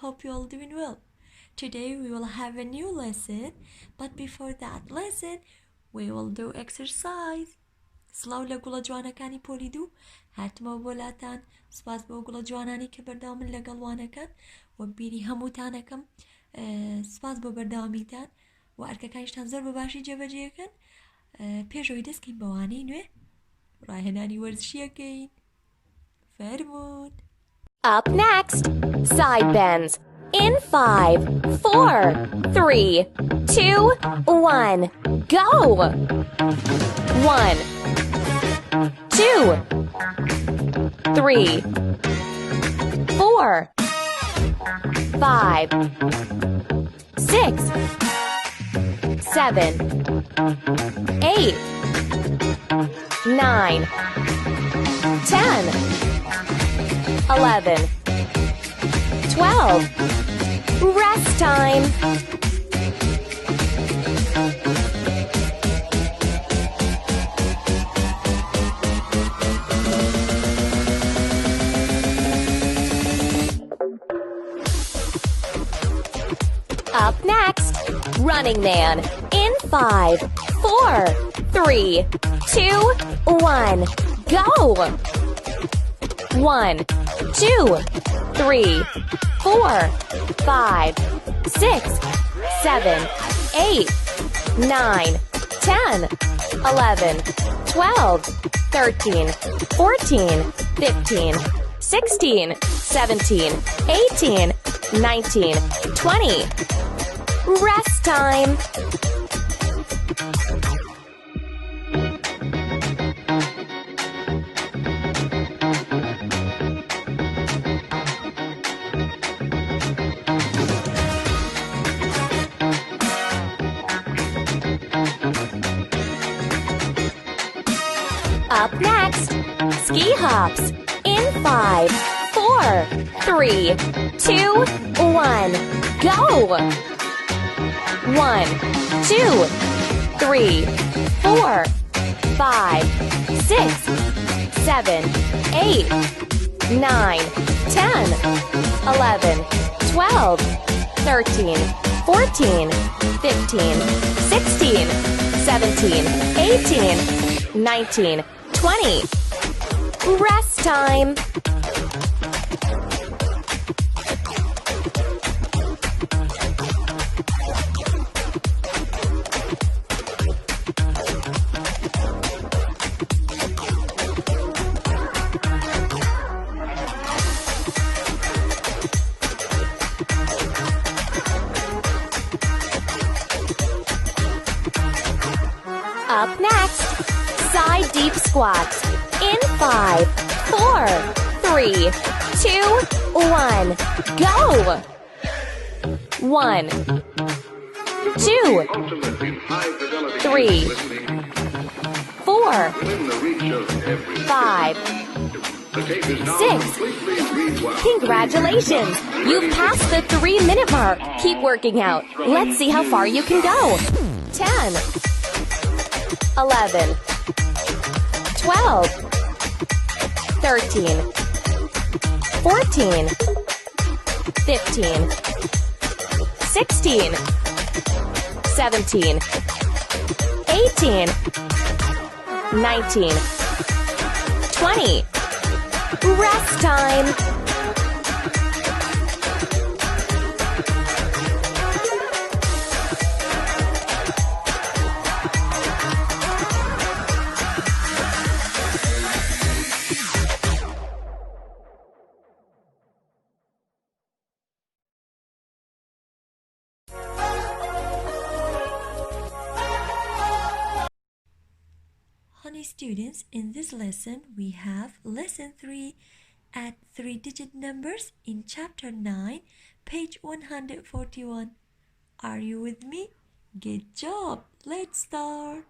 Hope you're all doing well. Today we will have a new lesson, but before that lesson we will do exercise. سڵاو لە گوڵە جوانەکانی پۆلی دوو هاتمەوە بۆ لاتان. سوپاس بۆ گوڵە جوانانی کە بەردەوامن لەگەڵوانەکەن و بیری هەمووتانەکەم. سوپاس بۆ بەردەوامیتان و ئەرکەکانیشتان زۆر بە باشی جێبەجێەکەن. پێشەوەی دەستکەین بەوانەی نوێ ڕاهێنانی وەرزشیەکەین. فەرموون. Up next, side bends. In 5, 4, 3, 2, 1, go! 1, 2, 3, 4, 5, 6, 7, 8, 9, 10, 11, 12. Rest time. Up next, Running Man. In 5, 4, 3, 2, 1, go! 1, 2, 3, 4, 5, 6, 7, 8, 9, 10, 11, 12, 13, 14, 15, 16, 17, 18, 19, 20. Rest time. Up next, ski hops. In 5, 4, 3, 2, 1, go! 1, 2, 3, 4, 5, 6, 7, 8, 9, 10, 11, 12, 13, 14, 15, 16, 17, 18, 19, 20. Rest time. Up next, side deep squats. In 5, 4, 3, 2, 1, go! 1, 2, 3, 4, 5, 6. Congratulations! You've passed the 3-minute mark. Keep working out. Let's see how far you can go. 10, 11, 12, 13, 14, 15, 16, 17, 18, 19, 20. Rest time. Honey students, in this lesson we have lesson 3 at 3-digit numbers in chapter 9, page 141. Are you with me? Good job! Let's start.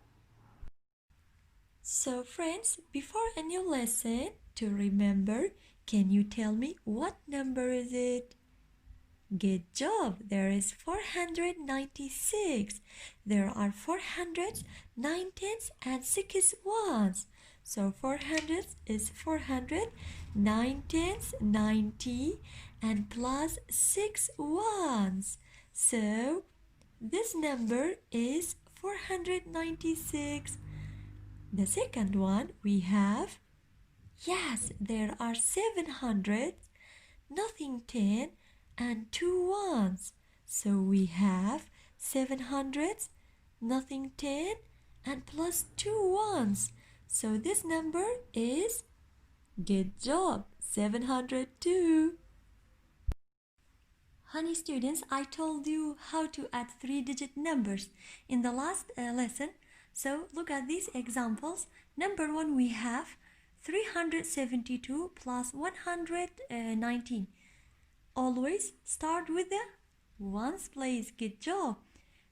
So friends, before a new lesson, to remember, can you tell me what number is it? Good job. There is 496. There are 400s, 9 tens, and 6 ones. So 400 is 400, 9 tens, 90, and plus 6 ones. So this number is 496. The second one we have, yes, there are 700, nothing 10, and 2 ones. So we have 700, nothing 10, and plus 2 ones. So this number is, good job, 702. Honey students, I told you how to add 3-digit numbers in the last lesson. So look at these examples. Number 1 we have 372 plus 119. Always start with the ones place. Good job.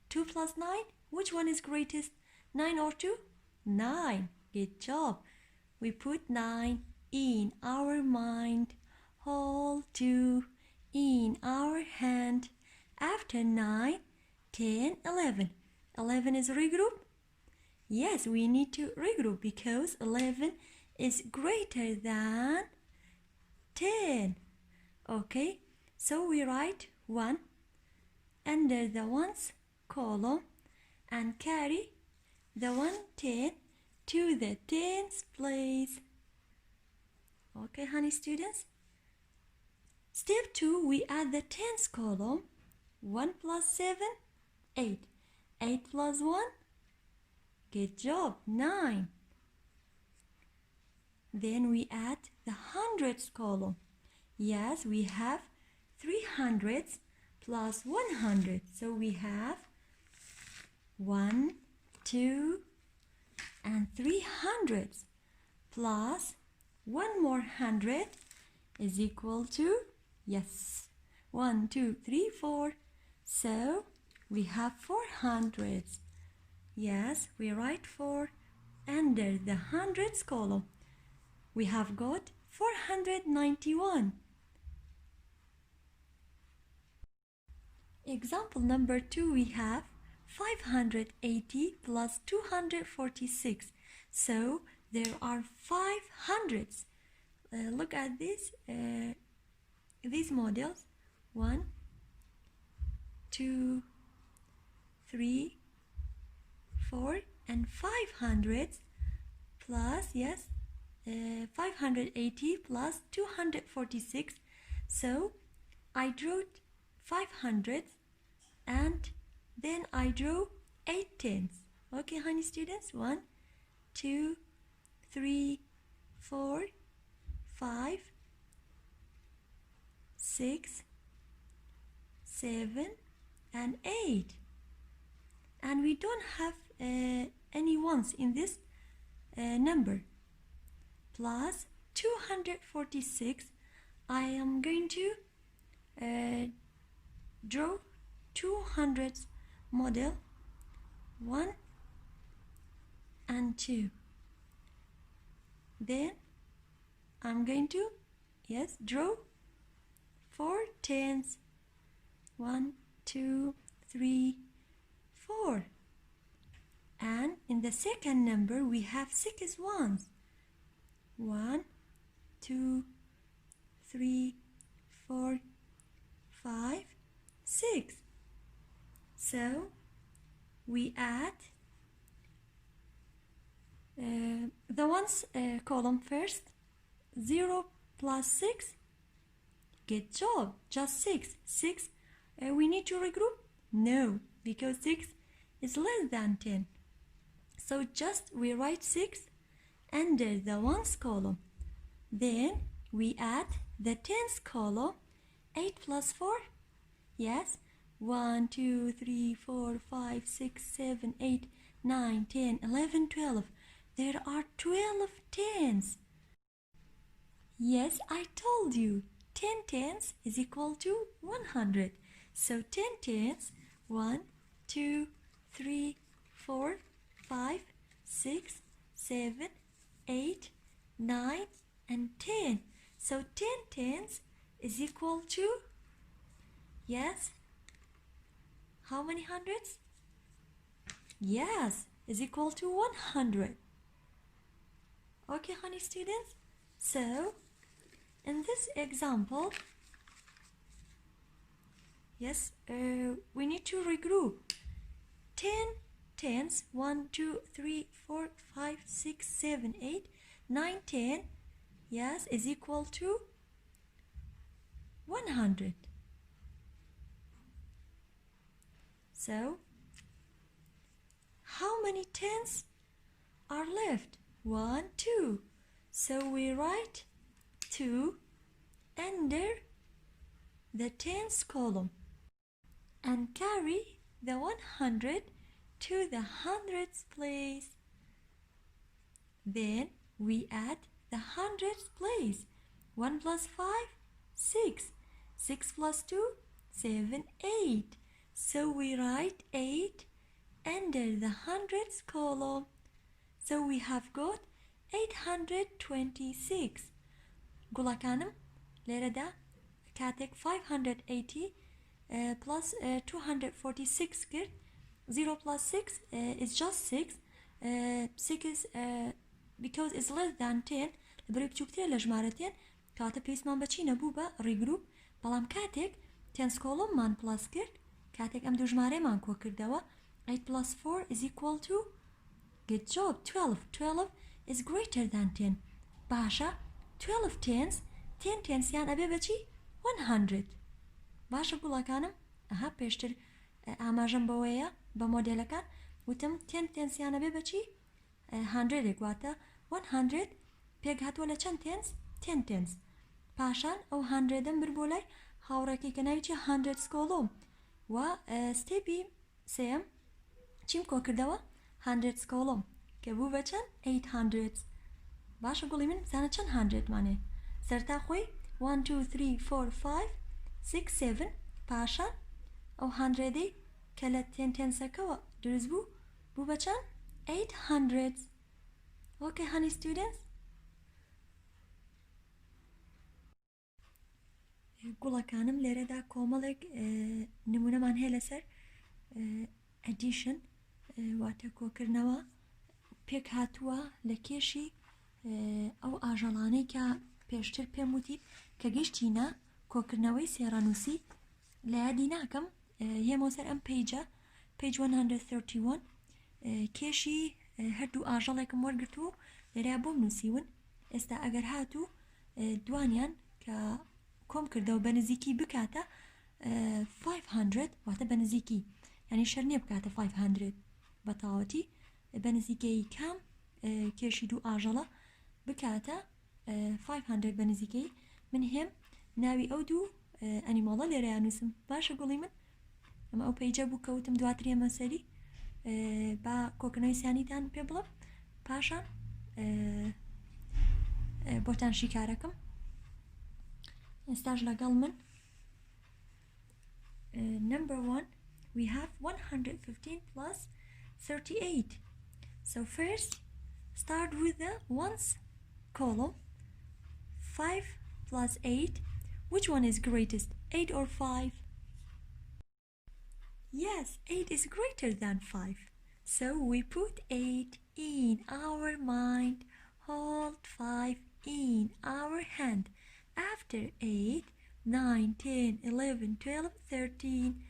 2 plus 9, which one is greatest? 9 or 2? 9. Good job. We put 9 in our mind. Hold 2 in our hand. After 9, 10, 11. 11 is regroup. Yes, we need to regroup because 11 is greater than 10. Okay, so we write 1 under the ones column and carry the 110 to the tens place. Okay, honey students. Step 2, we add the tens column. 1 plus 7, 8. 8 plus 1, good job, 9. Then we add the hundreds column. Yes, we have 300s plus 100. So we have 1, 2, and 300s plus 1 more 100 is equal to, yes, 1, 2, 3, 4. So we have 400s. Yes, we write 4 under the hundreds column. We have got 491. Example number 2, we have 580 plus 246. So there are 500s. Look at these models. 1, 2, 3, 4, and 500s plus, yes, 580 plus 246. So I drew 500s and then I drew 8 tens. Okay, honey students, 1, 2, 3, 4, 5, 6, 7, and 8. And we don't have any ones in this number. Plus 246, I am going to draw 200s model, 1 and 2. Then I'm going to, yes, draw 4 tens, 1, 2, 3, 4. And in the second number we have 6 ones. 1, 2, 3, 4, 5, 6. So we add the ones column first. 0 plus 6. Good job, just 6. 6, we need to regroup? No, because 6 is less than 10. So just we write 6 under the ones column. Then we add the tens column. 8 plus 4, yes, 1, 2, 3, 4, 5, 6, 7, 8, 9, 10, 11, 12. There are 12 tens. Yes, I told you 10 tens is equal to 100. So 10 tens, 1, 2, 3, 4, 5, 6, 7, 8, 9, and 10. So 10 tens is equal to, yes, how many hundreds? Yes, is equal to 100. Okay, honey students? So, in this example, yes, we need to regroup. 10 tens, 1, 2, 3, 4, 5, 6, 7, 8, 9, 10, yes, is equal to 100. So, how many tens are left? 1, 2. So we write 2 under the tens column and carry the 100 to the hundreds place. Then we add the hundreds place. 1 plus 5, 6. 6 plus 2, 7, 8. So we write 8 under the hundreds column. So we have got 826. گوڵەکانم لێرەدا کاتێک 580 plus 246 کرد. 0 plus 6 is just 6. 6 is because it's less than 10. لەبەرەوەی بچووکترە لە ژمارە 10 کاتە پێویستمان بە چی نەبوو بە ڕیگروپ. بەڵام کاتێک تێنس کۆڵۆممان پلاس کرد، کاتێک ئەم دوو ژمارەیەمان کۆ کردەوە، 8 plus 4 is equal to, good job, 12. 12 is greater than 10. باشە 12 tens 10 tens یان ئەبێ بەچی 100. باشە گوڵەکانم ئەها پێشتر ئاماژەم بەوەیە بە مۆدێلەکان وتم 10 tens یان ئەبێ بەچی 100 واتە 100 پێک هاتووە لە چەند tens 10 tens. پاشان ئەو 100م بر بۆ لای هاوڕێکی کە ناویی hundreds کۆڵۆم و ستێپی سێم چیم کۆ کردەوە hundreds کۆڵۆم کە بوو بە چەند 800. باشە گوڵی من زانە چەند 100 مانێ سەرتا خۆی 1 2 3 4 5 6 7 پاشان ئەو 100ی کە لە 10 tensەکەوە دروست بوو بوو بە چەند 800. Okay, honey students? گوڵەکانم لێرەدا کۆمەڵێک نمونەمان هەیە لەسەر addition واتە کۆکردنەوە پێک هاتووە لە کێشی ئەو ئاژەڵانەی کە پێشتر پێم وتی کە گەشتینە کۆکردنەوەی سێڕەنووسی لە یادی ناکەم هێمە سەر ئەم پیجە page 131 کێشی هەردوو ئاژەڵێکم وەرگرت و لێرە بۆم نووسیون. ئێستا ئەگەر هاتوو دوانیان کە کۆم کردەوە بە نزیکی بکاتە 500 واتە بە نزیکی یعنی شەر نییە بکاتە 500 بە تاوەتی بە نزیکەی کام کێشی دوو ئاژەڵە بکاتە 500 بە نزیکەی من هێم ناوی ئەو دوو ئەنیماڵە لێرە نووسم. باشە گوڵی من ئەمە ئەو پەیجە بوو کەوتم دواتر ئێمە سەری با کۆکردنەوەی سیانیتان پێ بڵم پاشان بۆتان شیکارەکەم. ئێستاش لەگەڵ من number 1 we have 115 plus 38. So first start with the ones column. 5 plus 8, which one is greatest, 8 or 5? Yes, 8 is greater than 5. So we put 8 in our mind, hold 5 in our hand. After 8, 9, 10, 11, 12, 13.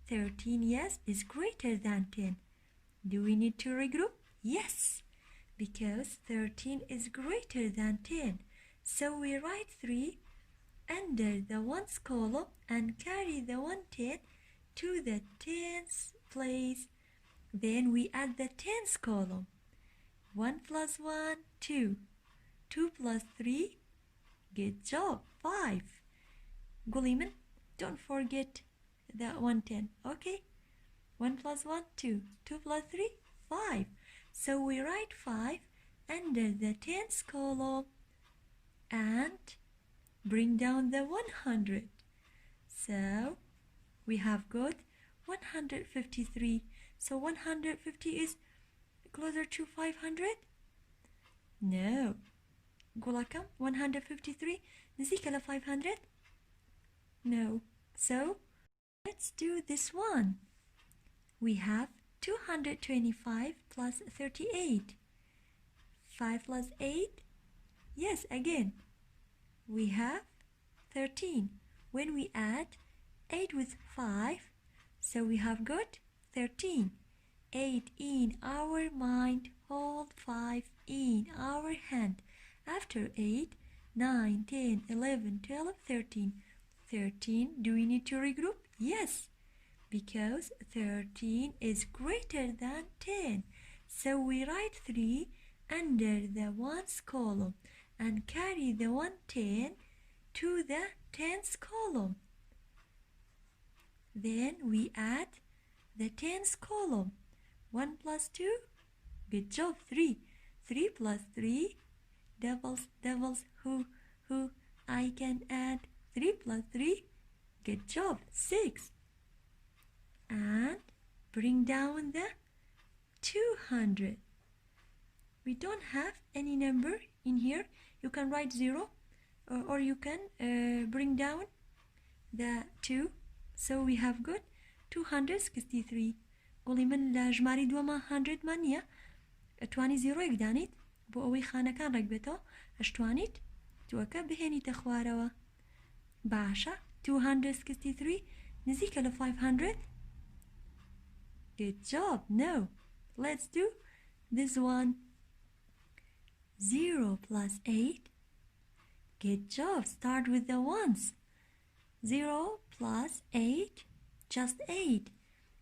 13, yes, is greater than 10. Do we need to regroup? Yes, because 13 is greater than 10. So we write 3 under the ones column and carry the 110 to the tens place. Then we add the tens column. 1 plus 1, 2. 2 plus 3, good job, 5. Guliman, don't forget the 110, okay? 1 plus 1, 2. 2 plus 3, 5. So we write 5 under the tens column and bring down the 100. So we have got 153. So 150 is closer to 500? No. قولكم 153 نزيك ل 500. No. So let's do this one. We have 225 plus 38. 5 plus 8. Yes, again. We have 13. When we add 8 with 5, so we have got 13. 8 in our mind, hold 5 in our hand. After 8, 9, 10, 11, 12, 13. 13, do we need to regroup? Yes, because 13 is greater than 10. So we write 3 under the ones column and carry the 110 to the tens column. Then we add the tens column. 1 plus 2, good job, 3. 3 plus 3, doubles, who, I can add 3 plus 3, good job, 6. And bring down the 200. We don't have any number in here. You can write 0 or you can bring down the 2. So we have got 263. قولي من لجماري دوما 100 مانية اتواني 0 يقدانيت بو اوي خانة كان رقبتو اشتوانيت توكا بهني تخواروا باشا 263 نزيك ل 500. Good job. No. Let's do this one. 0 plus 8. Good job. Start with the ones. 0 plus 8. Just 8.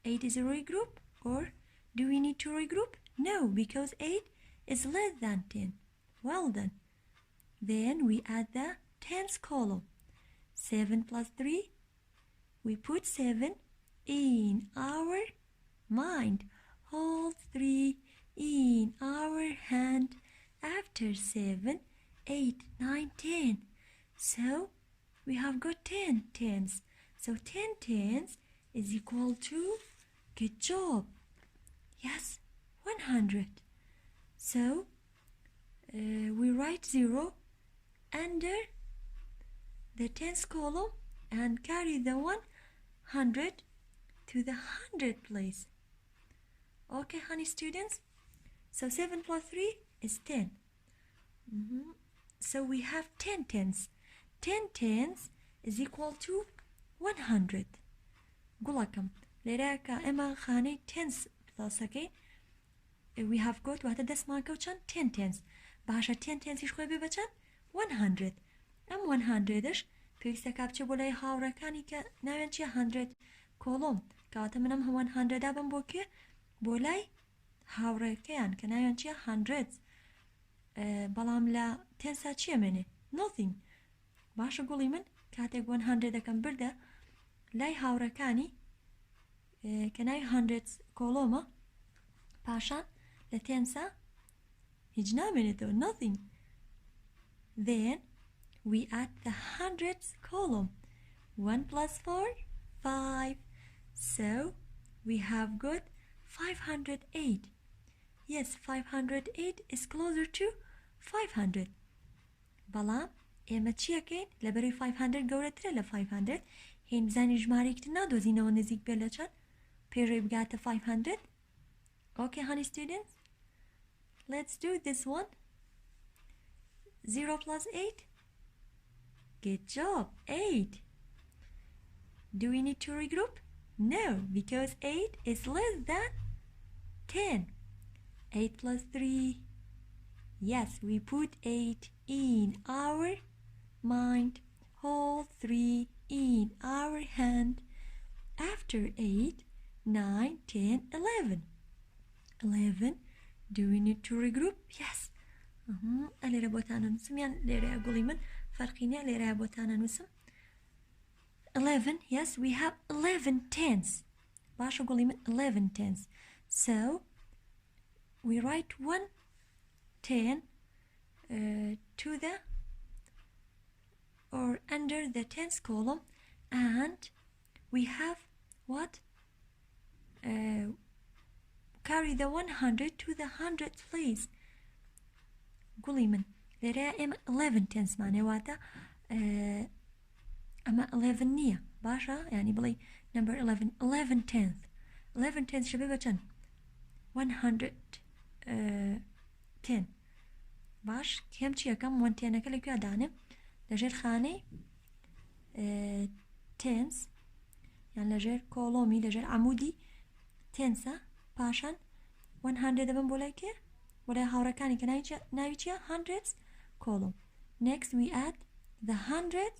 8 is a regroup, or do we need to regroup? No, because 8 is less than 10. Well done. Then we add the tens column. 7 plus 3. We put 7 in our mind. Hold 3 in our hand. After 7, 8, 9, 10. So we have got 10 tens. So 10 tens is equal to, good job, yes, 100. So we write 0 under the tens column and carry the 100 to the 100 place. Okay, honey students? So 7 plus 3 is 10. So we have 10 tens. 10 tens is equal to 100. قولكم لراكا اما خاني tens plus again. We have got واحدة دسمان كوچان 10 tens. باشا 10 tens يشخوي ببچان 100. ام 100ش پێویستە کاپچە بۆ لای هاوڕەکانی کە ناویان چیە 100 کۆڵۆم کەواتە منم 100 دابم بۆ کێ بۆ لای هاوڕێکەیان کە ناویان چیە 100 بەڵام لە تێنسا چیە مێنێ nothing. باشە گوڵی من کاتێک 100 دەکەم بردە لای هاوڕەکانی کە ناوی 100 کۆڵۆمە پاشان لە تێنسا هیچ نامێنێتەوە nothing. Then we add the hundreds column. 1 plus 4, 5. So we have got 508. Yes, 508 is closer to 500. بەڵام ئێمە چیەکەین لەبەری 500 گەورەترە لە 500 هین بزانی ژمارەیەکتر نادۆزینەوە نزیک بێت لە چەند پێڕێ بگاتە 500. Okay, honey students? Let's do this one. 0 plus 8. Good job, 8. Do we need to regroup? No, because 8 is less than 10. 8 plus 3. Yes, we put 8 in our mind. Hold 3 in our hand. After 8, 9, 10, 11. 11. Do we need to regroup? Yes. لێرە بۆتانە نووسم یان لێرەیە گوڵی من فەرقی نییە لێرەیە بۆتانە نووسم 11. Yes, we have 11 tens. باشە گوڵی من 11 tens. So we write 1 10 to the or under the tens column, and we have what? Carry the 100 to the 100th place. گوڵی من لێرە ئێمە 11 تێنسمانێ واتە ئەمە 11 نییە باشە ینی بڵێ نمبر 11 tenth 11 tenth شبێ بە چەند 110 باش کێم چیەکەم 1 تێنەکە لەکوێ دانم لەژێر خانەی تێنس یان لەژێر کۆڵۆمی لەژێر عمودی تێنسە پاشان 100 دەبم بۆ لای کێ بۆ لای هاوڕەکانی کە ناوی چیە hundreds column next we add the 100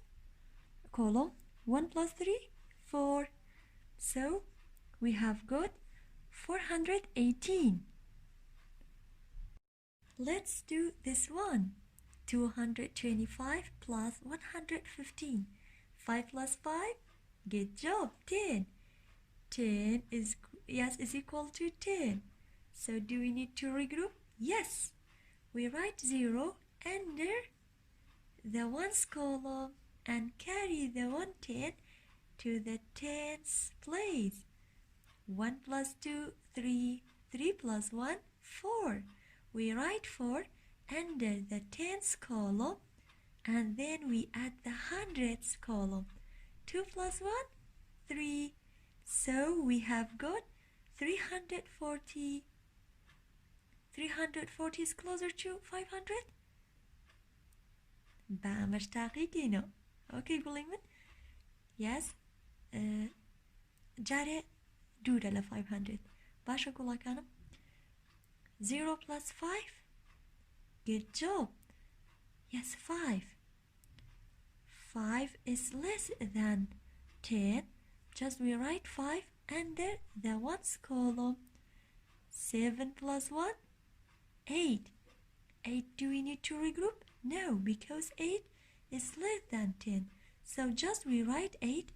column 1 plus 3 4 so we have got 418. Let's do this one. 225 plus 115. 5 plus 5. Good job. 10. 10 is equal to 10. So do we need to regroup? Yes. We write 0 under the ones column and carry the 110 to the tens place. 1 plus 2, 3. 3 plus 1, 4. We write 4 under the tens column and then we add the hundreds column. 2 plus 1, 3. So we have got 340. 340 is closer to 500. بامش تاقیقینو. Okay, گوڵی من. Yes. جارێ دوورە لە 500. باشە گوڵەکانم. 0 plus 5. Good job. Yes, 5. 5 is less than 10. Just we write 5 under the ones column. 7 plus 1. 8. 8, do we need to regroup? No, because 8 is less than 10. So just we write 8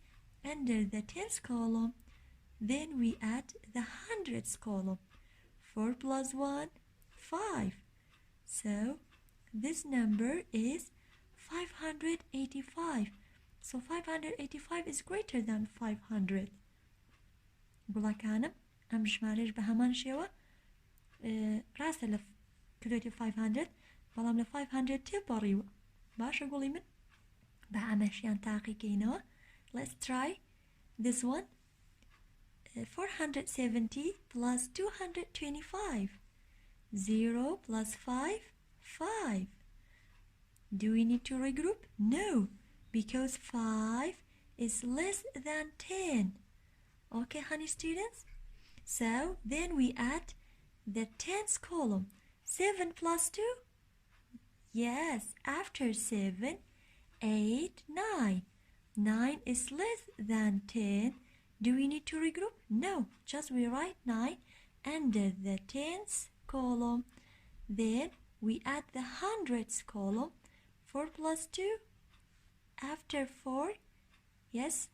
under the tens column. Then we add the hundreds column. 4 plus 1, 5. So this number is 585. So 585 is greater than 500. گوڵەکانم ئەم ژمارەش بە هەمان شێوە ڕاستە لە کردێتی 500 بەڵام لە 500 تێپەڕیوە باشە گوڵی من بە ئەمەشیان تاقیکەینەوە. Let's try this one. 470 plus 225. 0 plus 5, 5. Do we need to regroup? No, because 5 is less than 10. Okay, honey students? So then we add the tens column. 7 plus 2? Yes, after 7, 8, 9. 9 is less than 10. Do we need to regroup? No, just we write 9 under the tens column. Then we add the hundreds column. 4 plus 2. After 4, yes,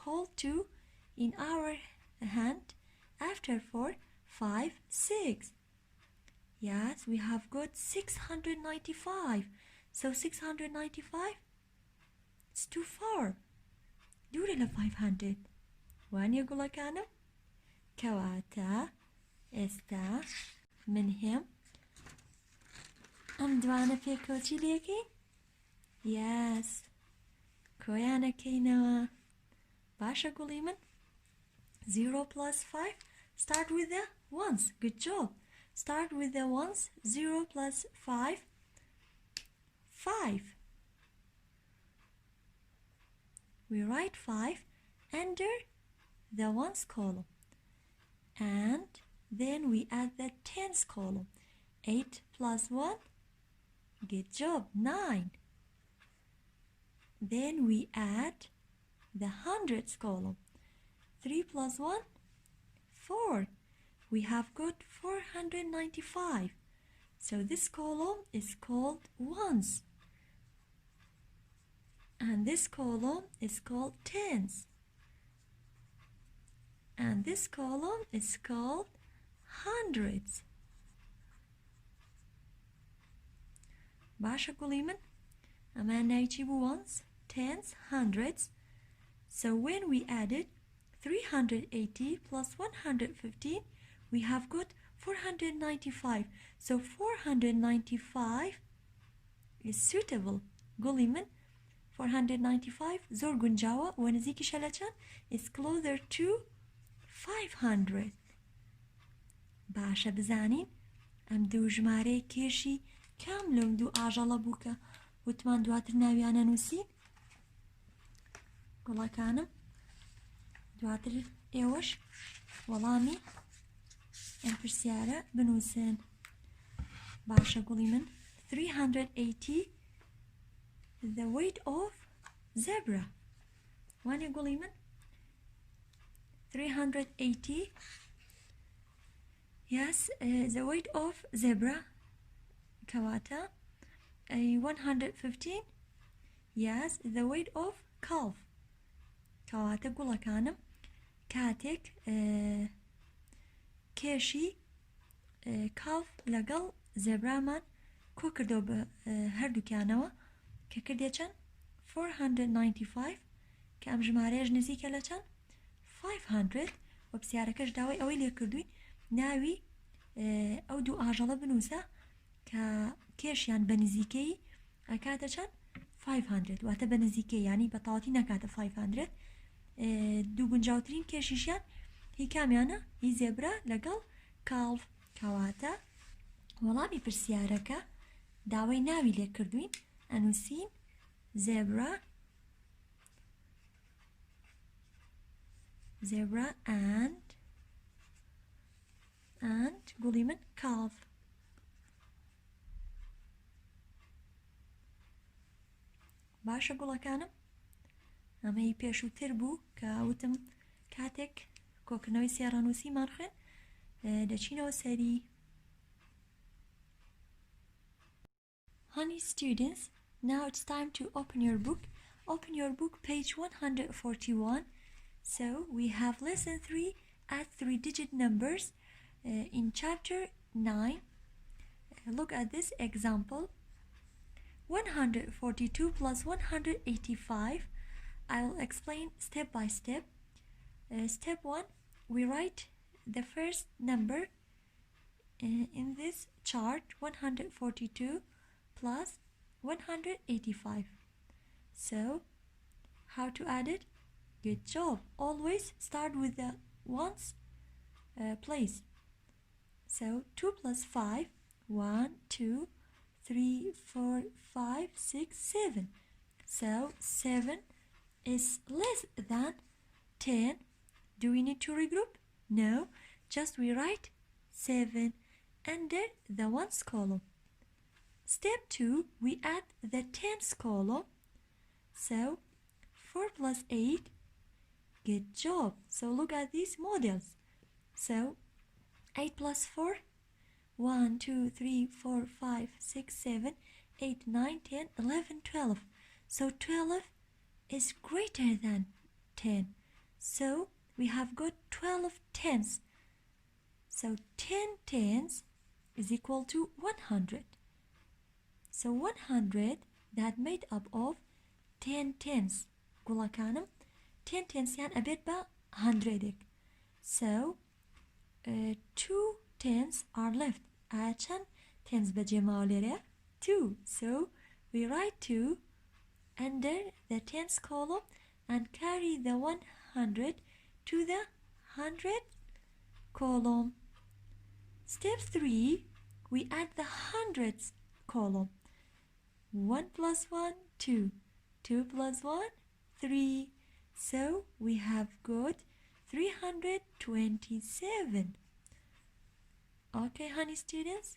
hold 2 in our hand. After 4, 5, 6. Yes, we have got 695. So 695, it's too far. دوورە لە 500. وانە گوڵەکانم کەواتە ئێستا من هێم ئەم دوانە پێکۆچی لێکەین. Yes, کۆیانەکەینەوە. باشە گوڵی من. 0 plus 5. Start with the ones. Good job. Start with the ones. 0 plus 5. 5. We write 5 under the ones column. And then we add the tens column. 8 plus 1. Good job. 9. Then we add the hundreds column. 3 plus 1. 4. We have got 495. So this column is called ones. And this column is called tens. And this column is called hundreds. باشە گوڵی من ئەمە نایچی بوو ones, tens, hundreds. So when we added 380 plus 115, we have got 495. So 495 is suitable. قولي من 495 زور گونجاوە و نزیکی شەلەچەند is closer to 500. باشە بزانین ئەم دوو ژمارەیە کێشی کام لەم دوو ئاژەڵە بوو کە وتمان دواتر ناویانە نووسین گوڵەکانم دواتر ئێوەش وەڵامی ئەم پرسیارە بنووسن باشە گوڵی من 380 the weight of zebra وانێ گوڵی من 380 yes the weight of zebra kawata 115 yes the weight of calf kawata gulakanam katek keshi calf lagal zebra man ko kirdo be her dukanawa ke kirdechan 495 kam jmarej nizike lachan 500 وبسياركش داوي اوي لي كردوين ناوي او دو اجالا بنوسا كيشيان بنزيكي اكاتشان 500 واتا بنزيكي يعني بطاوتي نكاتا 500 دو گنجاوترين كيشيشيان هي كاميانا هي زبرا لقل كالف كواتا والله برسياركا داوي ناوي لي كردوين انوسين زبرا and قولي من calf باشە گوڵەکانم ئەمەی پێشووتر بوو کە وتم کاتێک کۆکردنەوەی سێڕەنووسیمان خوێن دەچینەوە سەری Honey students, now it's time to open your book. Open your book, page 141. So we have lesson 3, add 3-digit numbers in chapter 9. Look at this example. 142 plus 185. I'll explain step by step. Step 1, we write the first number in this chart, 142 plus 185. So, how to add it? Good job. Always start with the ones place. So 2 plus 5, 1, 2, 3, 4, 5, 6, 7. So 7 is less than 10. Do we need to regroup? No. Just we write 7 under the ones column. Step 2, we add the tens column. So 4 plus 8. Good job. So look at these models. So 8 plus 4, 1, 2, 3, 4, 5, 6, 7, 8, 9, 10, 11, 12. So 12 is greater than 10. So we have got 12 tens. So 10 tens is equal to 100. So 100 that made up of 10 tens. Gulakanam 10 tens yan a bit ba 100. So 2 tens are left. Achan tens bajemaulere 2. So we write 2 under the tens column and carry the 100 to the 100 column. Step 3, we add the hundreds column. 1 plus 1, 2. 2 plus 1, 3. So we have got 327. Okay, honey students?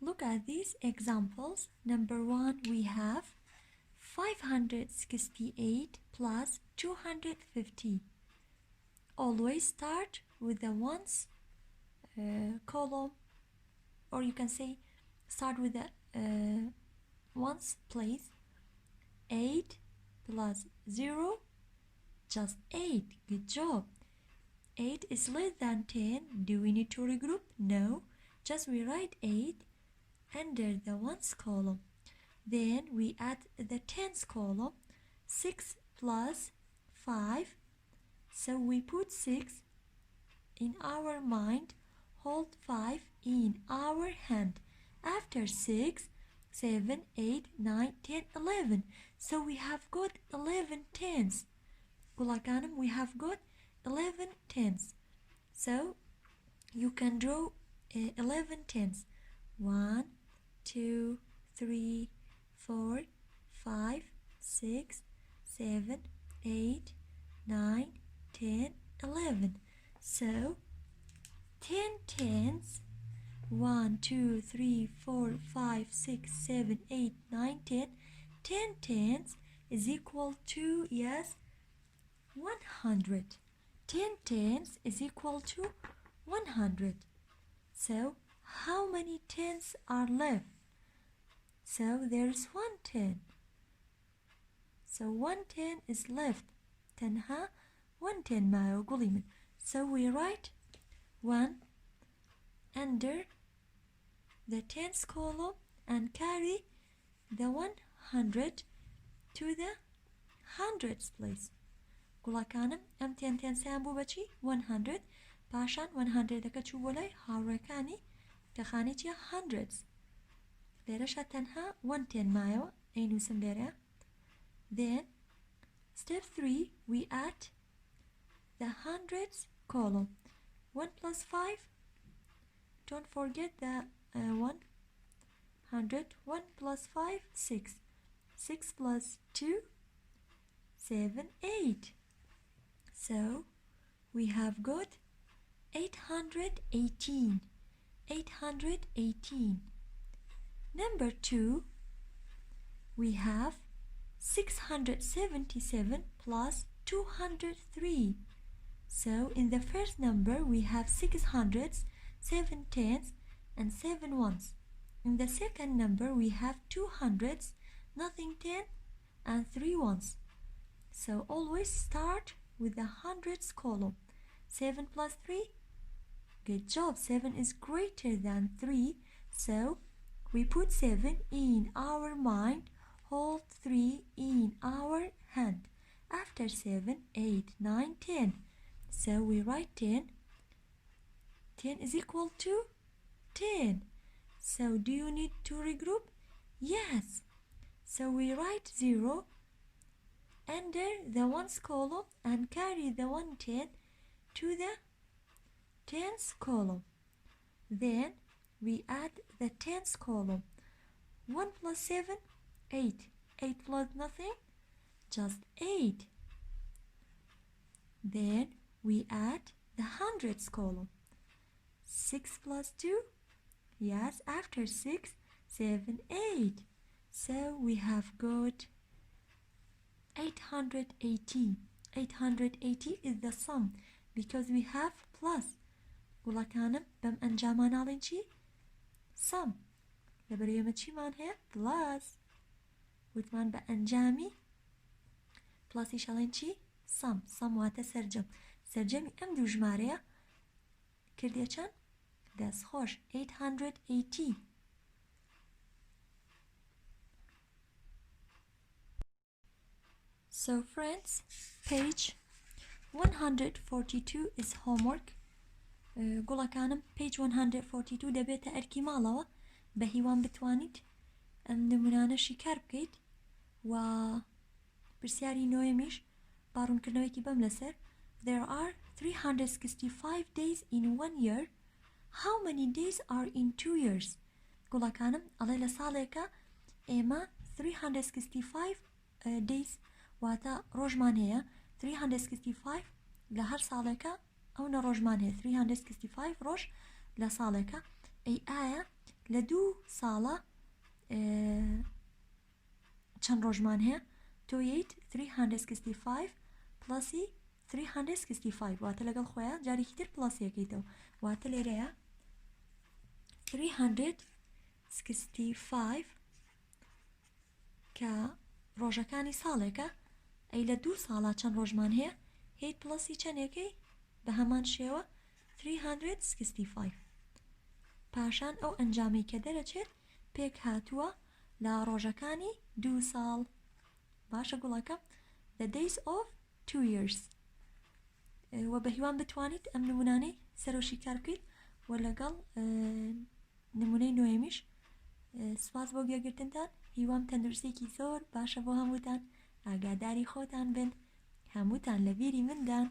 Look at these examples. Number 1, we have 568 plus 250. Always start with the ones column, or you can say start with the ones place. 8 plus 0, just 8. Good job. 8 is less than 10. Do we need to regroup? No. Just we write 8 under the ones column. Then we add the tens column. 6 plus 5, So we put 6 in our mind, hold 5 in our hand. After 6, 7, 8, 9, 10, 11. So we have got 11 tens. Gulakanim, we have got 11 tens. So you can draw 11 tens. 1, 2, 3, 4, 5, 6, 7, 8, 9, 10, 11. So 10 tens. 1, 2, 3, 4, 5, 6, 7, 8, 9, 10. 10 tens is equal to, yes, 100. 10 tens is equal to 100. So how many tens are left? So there's 1 10. So 1 10 is left. تنها 1 10 معه قولي. So we write 1 under the tens column and carry the 100 to the hundreds place. گوڵەکانم ئەم تێن بوو بەچی 100 پاشان 100 دەکە چوو بۆ لای هاوڕێکانی دەخانی چیە hundreds. لێرەشە تەنها 1 تێن مایەوە ئەینووسم لێرە. Then step 3 we add the hundreds column. 1 plus 5, don't forget the 100. 1 plus 5, 6. 6 plus 2, 7, 8. So we have got 818. 818. Number 2, we have 677 plus 203. So in the first number we have 6 hundreds, 7 tens and 7 ones. In the second number we have 2 hundreds, nothing 10 and 3 ones. So always start with the hundreds column. 7 plus 3, good job, 7 is greater than 3. So we put 7 in our mind, hold 3 in our hand. After 7, 8, 9, 10. So we write 10. 10 is equal to 10. So do you need to regroup? Yes. So we write 0 under the ones column and carry the 110 to the tens column. Then we add the tens column. 1 plus 7, 8. 8 plus nothing, just 8. Then we add the hundreds column. 6 plus 2, yes, after 6, 7, 8. So we have got 880. 880 is the sum because we have plus. وڵەکانم بەم ئەنجامان ناڵێن چی؟ sum. لەبەرێمە چیمان هەیە؟ plus. وتمان بە ئەنجامی پلاسیش ئەڵێن چی؟ sum. sum واتە سەرجەم. سەرجەمی ئەم دوو ژمارەیە کردیە چەند؟ دەستخۆش 880. So friends, page 142 is homework. گوڵەکانم page 142 دەبێتە ئەرکی ماڵەوە بە هیوان بتوانیت ئەم نمونانەشی کار بکەیت و پرسیاری نۆیەمیش باڕوونکردنەوەیەکی بەم لەسەر. There are 365 days in 1 year. How many days are in 2 years? گوڵەکانم ئەڵێ لە ساڵێکە ئێمە 365 days واتە ڕۆژمان هەیە 365 لە هەر ساڵێکە ئەو نە ڕۆژمان هەیە 365 ڕۆژ لە ساڵێکە. ئەی ئایا لە دوو ساڵە چەند ڕۆژمان هەیە؟ تۆیت 365 پلەسی 365 واتە لەگەڵ خۆیان جارێکی تر پلەسیەکەیتەوە واتە لێرەیە 365 کە ڕۆژەکانی ساڵێکە. ئەی لە دوو ساڵە چەند ڕۆژمان هەیە؟ هیت پلەسی چەندێکەی بە هەمان شێوە 365. پاشان ئەو ئەنجامی کە دەرەچێت پێک هاتووە لە ڕۆژەکانی دوو ساڵ. باشە گوڵەکەم the days of 2 years. و بە هیوان بتوانیت ئەم نمونانەی سەرۆشی کار بکەیت و لەگەڵ نمونەی نوێمیش سواز بۆ گوێگرتنتان. هیوام تەندروستێکی زۆر باشە بۆ هەمووتان. ئاگاداری خۆتان بن. هەمووتان لە بیری مندان.